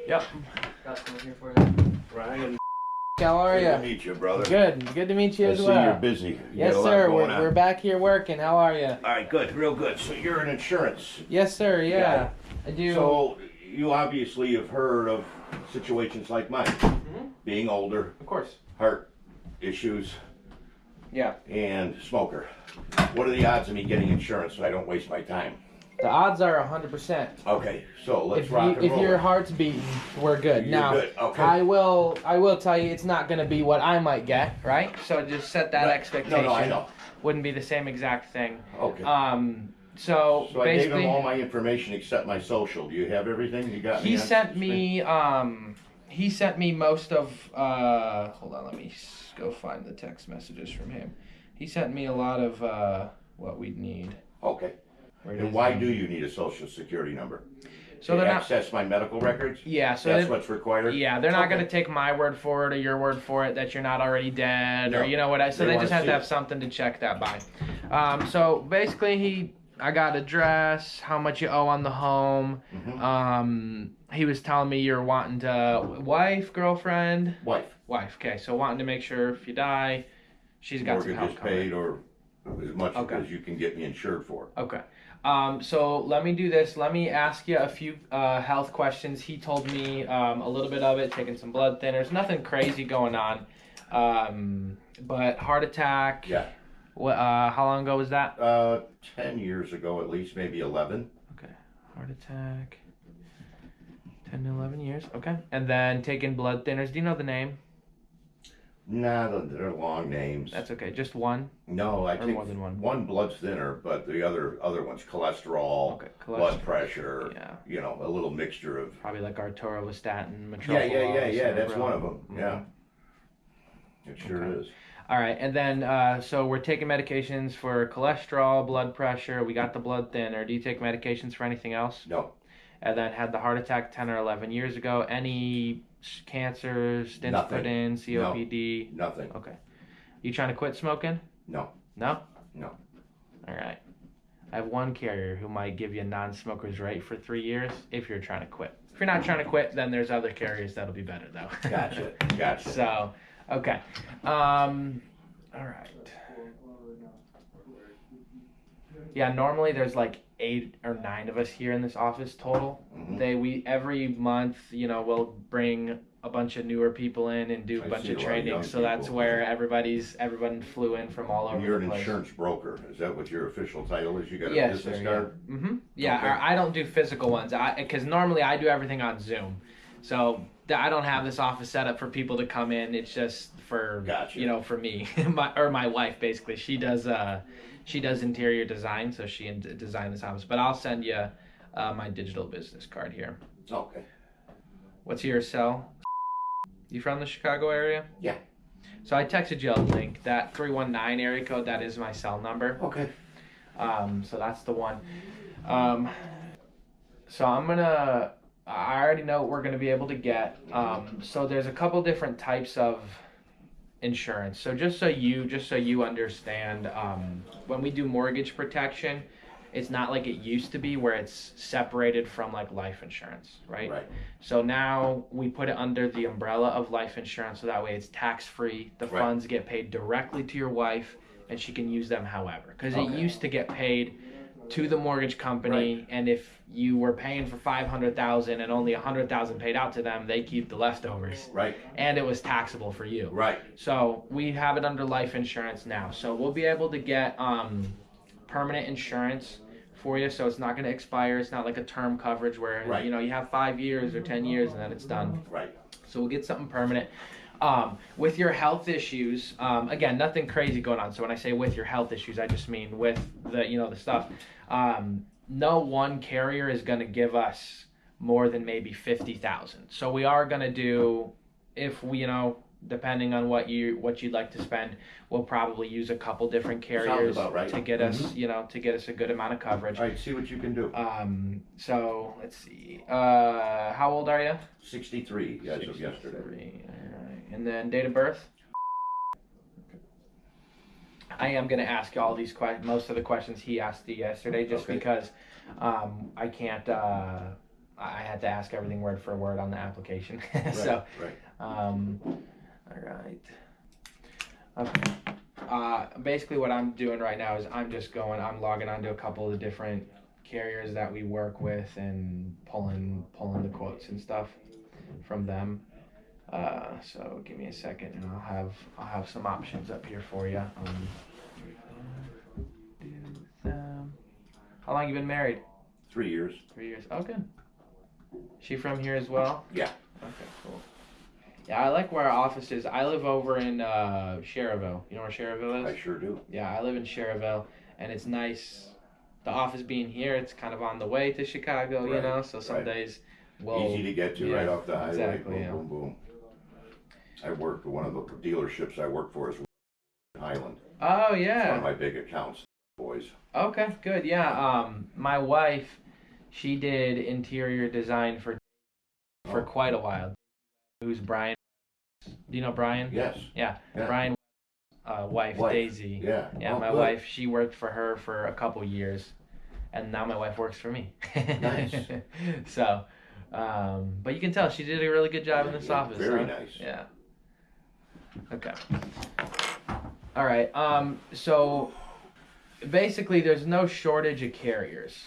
Yep. Got someone here for you. Ryan, How are good to you? meet you, brother. Good to meet you I as see well. you're busy. You Yes, got a lot sir. going on. We're back here working. How are you? All right, good, real good. So you're in insurance. Yes, sir. Yeah, I do. So you obviously have heard of situations like mine. Being older, Of course. heart issues, Yeah. and smoker. What are the odds of me getting insurance so I don't waste my time? The odds are 100%. Okay, so let's If rock and roll. your heart's beating, we're good. You're Now, good, okay. I will tell you, it's not going to be what I might get, right? So just set that Right. expectation. No, I know. Wouldn't be the same exact thing. Okay. So So I gave basically, him all my information except my social. Do you have everything? You got me? he on sent this me most of hold on, let me go find the text messages from him. He sent me a lot of what we'd need. thing? Okay. Where it And is why now. do you need a social security number? So to they're not access my medical records? yeah, so That's they- what's required? yeah, they're not Okay. going to take my word for it or your word for it that you're not already dead No. or you know what I. So They they wanna just have see to have it. something to check that by. So basically, I got address, how much you owe on the home. Mhm. He was telling me you're wanting to girlfriend, Wife. Okay, so wanting to make sure if you die, she's got some Mortgage help is covered. paid or as much Okay. as you can get me insured for. Okay. So let me do this. Let me ask you a few health questions. He told me a little bit of it, taking some blood thinners. Nothing crazy going on. But heart attack. Yeah. What? How long ago was that? 10 years ago at least, maybe 11. Okay. Heart attack. 10 to 11 years. Okay. And then taking blood thinners. Do you know the name? Nah, they're long names. That's okay. Just one. No, I Or take more than one? one blood thinner, but the other one's cholesterol, Okay. blood pressure, Yeah. you know, a little mixture of. Probably like artorostatin, Yeah, metoprolol. that's one of them. Mhm. Yeah. It sure Okay. is. All right, and then so we're taking medications for cholesterol, blood pressure. We got the blood thinner. Do you take medications for anything else? No, And then had the heart attack 10 or 11 years ago. Any cancers, stents Nothing. put in, COPD? nothing. Okay. You trying to quit smoking? No. No? No. All right. I have one carrier who might give you a non-smoker's rate for 3 years if you're trying to quit. If you're not trying to quit, then there's other carriers that'll be better though. Gotcha. Gotcha. So, okay. All right. Yeah, normally there's like 8 or 9 of us here in this office total. Mhm. We every month, we'll bring a bunch of newer people in and do a I bunch see of a lot of training. young So that's people. where everyone flew in from all over You're the an place. insurance broker. Is that what your official title is? You got a Yes, business sir, card? Mm-hmm. Yeah, Okay. I don't do physical ones because normally I do everything on Zoom. So I don't have this office set up for people to come in. It's just for Gotcha. for me, my wife basically. She does interior design, so she designed this office. But I'll send you my digital business card here. Okay. What's your cell? You from the Chicago area? Yeah. So I texted you a link. That 319 area code, that is my cell number. Okay. So that's the one. So I already know what we're gonna be able to get. So there's a couple different types of insurance. So just so you understand, when we do mortgage protection, it's not like it used to be where it's separated from like life insurance, right? Right. So now we put it under the umbrella of life insurance, so that way it's tax free. The Right. funds get paid directly to your wife, and she can use them however. Because it Okay. used to get paid to the mortgage company, Right. and if you were paying for $500,000 and only $100,000 paid out to them, they keep the leftovers, Right. and it was taxable for you. Right. So we have it under life insurance now. So we'll be able to get permanent insurance for you, so it's not going to expire. It's not like a term coverage where Right. you have 5 years or 10 years and then it's done. Right. So we'll get something permanent. With your health issues, again, nothing crazy going on. So when I say with your health issues, I just mean with the stuff. No one carrier is going to give us more than maybe 50,000. So we are going to do, if we, depending on what you'd like to spend, we'll probably use a couple different carriers about right. to get us, to get us a good amount of coverage. All right. See what you can do. So let's see. How old are you? 63 as of yesterday. 63, all right. And then date of birth? I am going to ask you all these questions, most of the questions he asked you yesterday, just Okay. because I can't I had to ask everything word for word on the application. Right, So, right. all right. Okay. Basically what I'm doing right now is I'm logging onto a couple of the different carriers that we work with and pulling the quotes and stuff from them. So give me a second and I'll have some options up here for you. How long you been married? 3 years. 3 years. Oh, good. She from here as well? Yeah. Okay, cool. Yeah, I like where our office is. I live over in Cherville. You know where Cherville is? I sure do. Yeah, I live in Cherville, and it's nice. The office being here, it's kind of on the way to Chicago, you Right, know. So some right. days, we'll Easy to get to, yeah, right off the highway. exactly, Boom, yeah. boom, boom. I work for one of the dealerships I work for is Highland. Oh It's one yeah. of my big accounts, boys. Okay, good. Yeah. My wife, she did interior design for Oh. quite a while. Who's Brian? Do you know Brian? Yes. Yeah. Yeah. Brian, wife Daisy. Yeah. Yeah, Oh, my good. wife, she worked for her for a couple years, and now my wife works for me. Nice. So, but you can tell she did a really good job in this Yeah, office. very huh? nice. Yeah. Okay. All right. So basically, there's no shortage of carriers.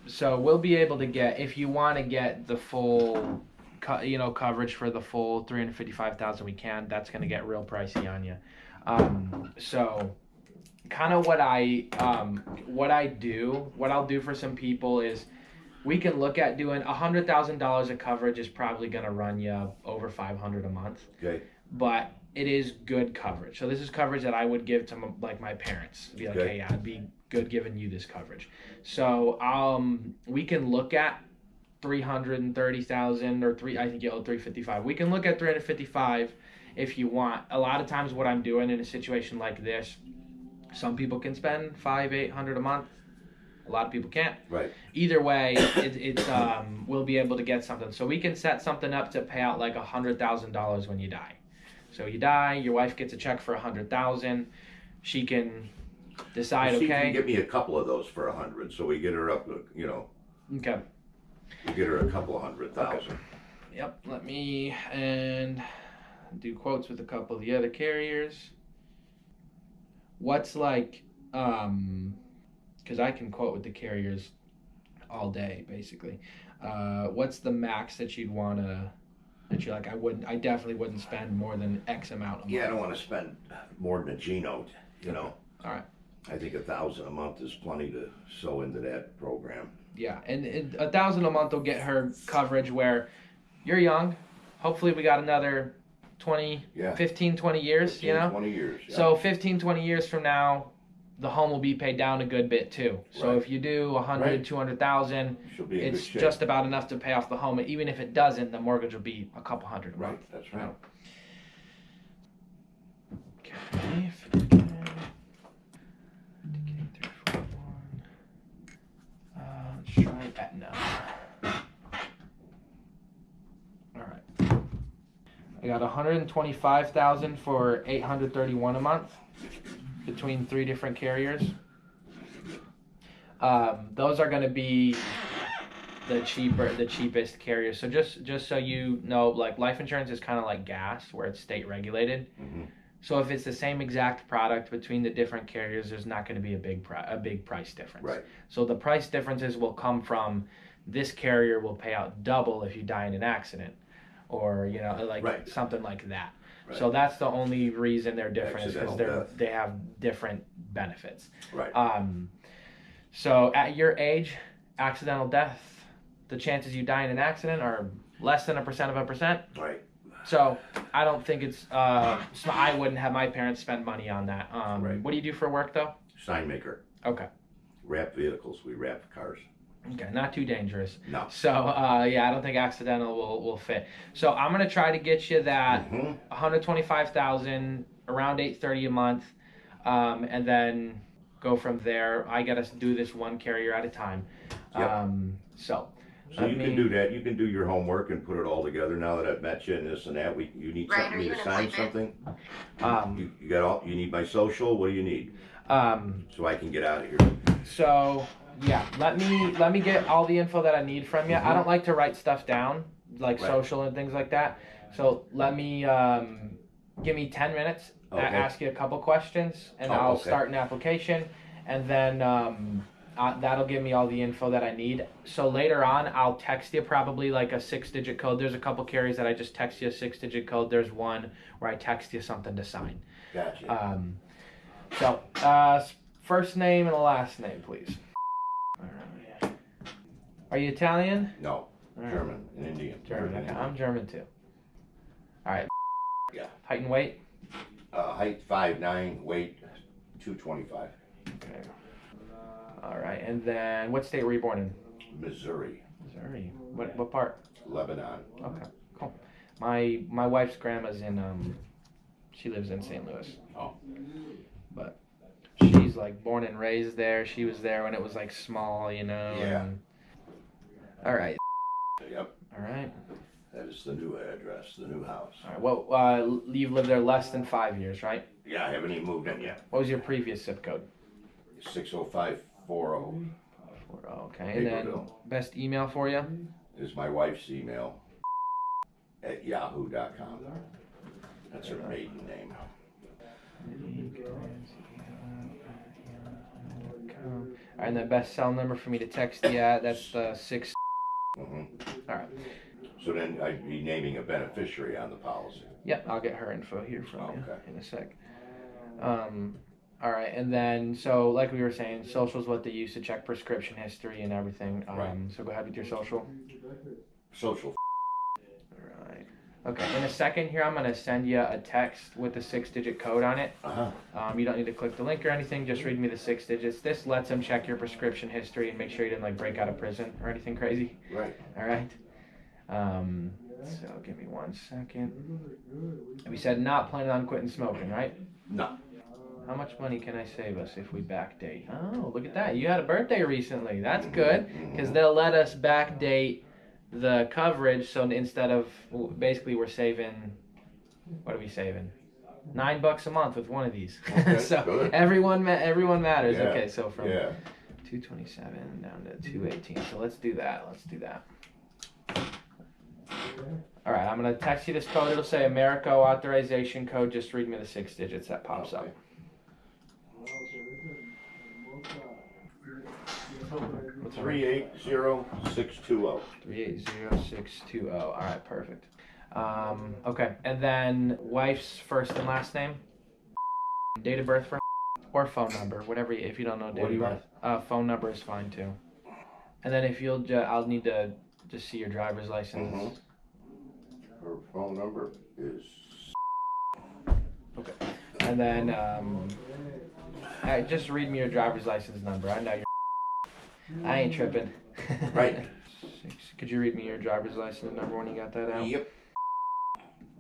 So we'll be able to get, if you want to get the full coverage for the full 355,000, we can. That's going to get real pricey on you. So kind of what I'll do for some people is we can look at doing $100,000 of coverage is probably going to run you over $500 a month, Okay. but it is good coverage. So this is coverage that I would give to my parents. Be like, Okay. hey, I'd be good giving you this coverage. So we can look at 330,000 or I think you owe 355. We can look at 355 if you want. A lot of times what I'm doing in a situation like this, some people can spend $500-800 a month. A lot of people can't. Right. Either way, we'll be able to get something. So we can set something up to pay out like $100,000 when you die. So you die, your wife gets a check for $100,000. She can decide, See if you okay. can get me a couple of those for 100, so we get her up, Okay. we get her a couple of 100,000. Yep. Let me and do quotes with a couple of the other carriers. What's like, because I can quote with the carriers all day, basically. What's the max that you'd want to, that you're like, I definitely wouldn't spend more than X amount a month? Yeah, I don't want to spend more than a G-note, All right. I think $1,000 a month is plenty to sew into that program. Yeah, and $1,000 a month will get her coverage where you're young. Hopefully we got another 20, Yeah. 15, 20 years, 15, you know? 20 years. Yeah. So 15, 20 years from now, the home will be paid down a good bit too. So Right. if you do 100, Right. 200,000, She'll be in it's good shape. just about enough to pay off the home. And even if it doesn't, the mortgage will be a couple hundred a month. Right, that's right. Okay. Let's try Aetna. All right. I got 125,000 for 831 a month between 3 different carriers. Those are going to be the cheapest carriers. So just so you know, like life insurance is kind of like gas, where it's state regulated. Mm-hmm. So if it's the same exact product between the different carriers, there's not going to be a big price difference. Right. So the price differences will come from this carrier will pay out double if you die in an accident, or like Right. something like that. Right. So that's the only reason they're different, is because Accidental death. they have different benefits. Right. So at your age, accidental death, the chances you die in an accident are less than 1%. Right. So I don't think it's. I wouldn't have my parents spend money on that. Right. What do you do for work though? Sign maker. Okay. Wrap vehicles. We wrap cars. Okay, not too dangerous. No. So yeah, I don't think accidental will fit. So I'm gonna try to get you that Mm-hmm. 125,000, around 830 a month, and then go from there. I gotta do this one carrier at a time. Yep. So So you can do that. You can do your homework and put it all together. Now that I've met you and this and that, you need Ryan, something are you to an sign appointment? something. You got all. You need my social. What do you need? So I can get out of here. So Yeah, let me get all the info that I need from you. I don't like to write stuff down, like Right. social and things like that. So let me give me 10 minutes, Okay. ask you a couple questions, and Oh, I'll okay. start an application, and then that'll give me all the info that I need. So later on, I'll text you probably like a 6-digit code. There's a couple carriers that I just text you a 6-digit code. There's one where I text you something to sign. Gotcha. So first name and last name, please. All right. Are you Italian? No, All right. German and Indian. German. Okay. Indian. I'm German too. All right. Yeah. Height and weight. Height 5'9", weight 225. Okay. All right. And then, what state were you born in? Missouri, Missouri. What part? Lebanon. Okay. Cool. My wife's grandma's in she lives in St. Louis. Oh. But she's like born and raised there. She was there when it was like small, you know. Yeah. All right. Yep. All right. That is the new address, the new house. All right. Well, you've lived there less than 5 years, right? Yeah, I haven't even moved in yet. What was your previous zip code? 60540 Okay. And then Naperville. best email for you? is my wife's email at yahoo.com. That's her maiden name. And the best cell number for me to text you at, that's the 6. hmm All right. So then I'd be naming a beneficiary on the policy. Yep, I'll get her info here from you Okay. in a sec. All right, and then, so like we were saying, social is what they use to check prescription history and everything. Right. So go ahead with your social. Social. All right. Okay, in a second here, I'm going to send you a text with the 6-digit code on it. Uh-huh. You don't need to click the link or anything, just read me the 6 digits. This lets them check your prescription history and make sure you didn't like break out of prison or anything crazy. Right. All right. So give me 1 second. And we said not planning on quitting smoking, right? No. How much money can I save us if we backdate? Oh, look at that. You had a birthday recently. That's good, because they'll let us backdate the coverage. So instead of, basically we're saving, what are we saving? $9 a month with one of these. Okay, So good. everyone matters. Yeah. Okay, so from Yeah. 227 down to 218. So let's do that. All right, I'm going to text you this code. It'll say Americo authorization code. Just read me the 6 digits that pops up. Okay. What's 380620. 380620. All right, perfect. Okay, and then wife's first and last name, date of birth for, or phone number, whatever. If you don't know date What do of you birth, phone number is fine too. And then if you'll, I'll need to just see your driver's license. Mhm. Her phone number is. Okay. And then just read me your driver's license number. I know you're. I ain't tripping. Right. Could you read me your driver's license number when you got that out? Yep.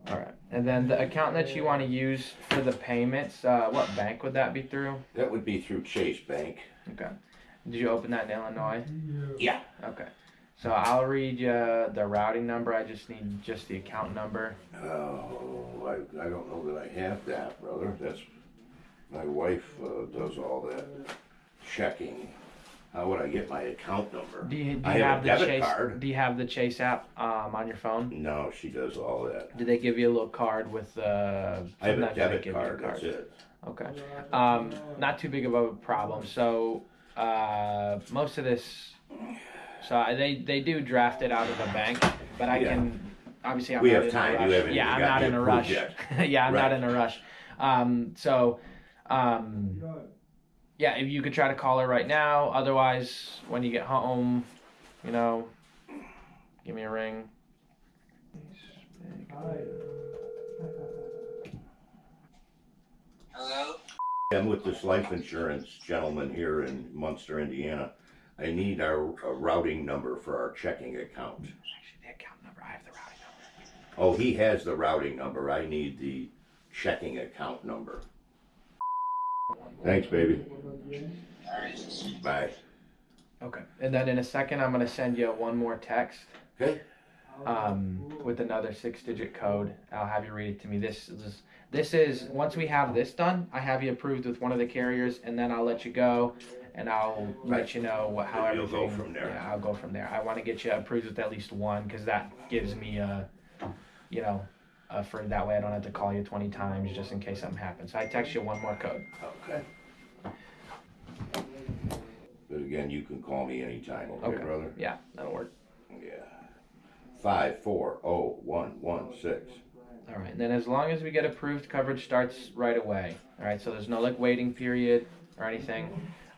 All right. And then the account that you want to use for the payments, what bank would that be through? That would be through Chase Bank. Okay. Did you open that in Illinois? Yeah. Okay. So I'll read you the routing number. I just need just the account number. Oh, I don't know that I have that, brother. That's my wife does all that checking. How would I get my account number? Do you I have a the debit Chase? card. Do you have the Chase app on your phone? No, she does all that. Do they give you a little card with? I have a debit card. That's it. Okay. Not too big of a problem. So most of this, so they do draft it out of the bank, but I can obviously I'm We not have in time. a rush. You haven't Yeah, even I'm got not me in a approved rush. yet. Yeah, I'm not Right. in a rush. Yeah, if you could try to call her right now. Otherwise, when you get home, you know, give me a ring. Hello? I'm with this life insurance gentleman here in Munster, Indiana. I need a routing number for our checking account. Actually, the account number. I have the routing number. Oh, he has the routing number. I need the checking account number. Thanks, baby. Bye. Okay. And then in a second, I'm gonna send you one more text. Okay. With another 6-digit code. I'll have you read it to me. This is once we have this done, I have you approved with one of the carriers, and then I'll let you go, and I'll let you know how And you'll everything. go from there. Yeah, I'll go from there. I want to get you approved with at least one, because that gives me for that way I don't have to call you 20 times just in case something happens. So I text you one more code. Okay. But again, you can call me anytime, okay, brother? Yeah, that'll work. Yeah. 540116. All right, and then as long as we get approved, coverage starts right away. All right, so there's no like waiting period or anything.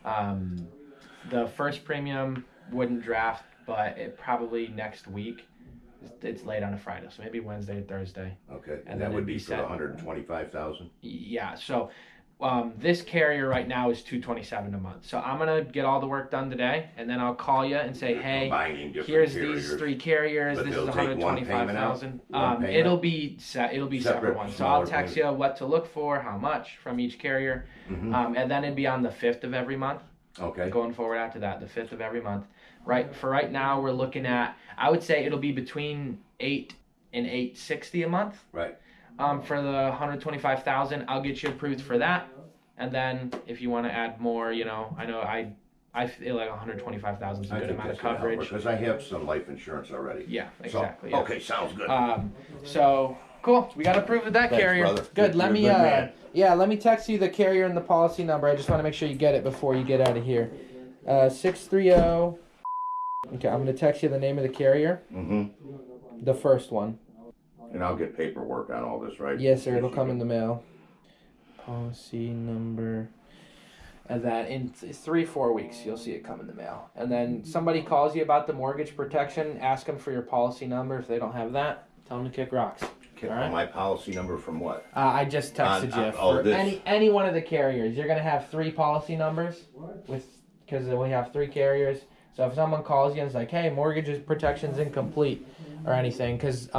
The first premium wouldn't draft, but it probably next week. It's late on a Friday, so maybe Wednesday or Thursday. Okay, And and then that would it'd be be for set. 125,000. Yeah, so this carrier right now is $227 a month. So I'm gonna get all the work done today, and then I'll call you and say, hey, Combining different here's carriers. these 3 carriers. But This they'll is take one payment out? 125,000. One payment? It'll be separate Separate, ones. So I'll smaller text you what to look for, how much from each carrier, Mhm. and then it'd be on the 5th of every month. Okay. Going forward after that, the 5th of every month. Right now, we're looking at. I would say it'll be between $8 and $860 a month. Right. For the 125,000, I'll get you approved for that. And then if you want to add more, I know I feel like 125,000 is a I good think amount of that's gonna help coverage. because I have some life insurance already. Yeah, So, exactly. Yeah. okay, sounds good. So cool. We got approved with that Thanks, carrier. brother. Good. Let You're a me good man. let me text you the carrier and the policy number. I just want to make sure you get it before you get out of here. 630. Okay, I'm gonna text you the name of the carrier. Mm-hmm. The first one. And I'll get paperwork on all this, right? Yes, sir. It'll come in the mail. Policy number. And then in 3-4 weeks, you'll see it come in the mail. And then somebody calls you about the mortgage protection. Ask them for your policy number. If they don't have that, tell them to kick rocks. Okay, All right. My policy number from what? I just texted you for this. any one of the carriers. You're gonna have 3 policy numbers because we have 3 carriers. So if someone calls you and is like, "Hey, mortgage protection's incomplete," or anything, because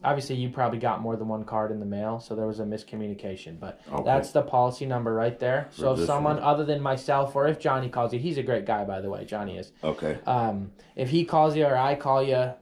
obviously you probably got more than one card in the mail, so there was a miscommunication. But Okay. that's the policy number right there. So if this someone one? other than myself, or if Johnny calls you, he's a great guy, by the way. Johnny is. Okay. If he calls you or I call you,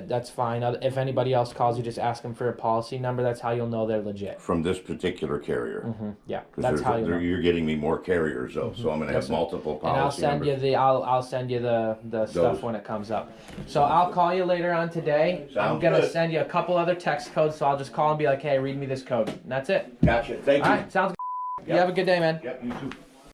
that's fine. If anybody else calls you, just ask them for a policy number. That's how you'll know they're legit. From this particular carrier. Yeah, Because that's how you know. you're getting me more carriers though, so I'm gonna have multiple policy And I'll send numbers. you I'll send you the stuff when it comes up. So I'll call you later on today. I'm Sounds gonna good. send you a couple other text codes, so I'll just call and be like, "Hey, read me this code." And that's it. Gotcha. Thank All you. right, sounds good. You Yep. have a good day, man. Yep, you too.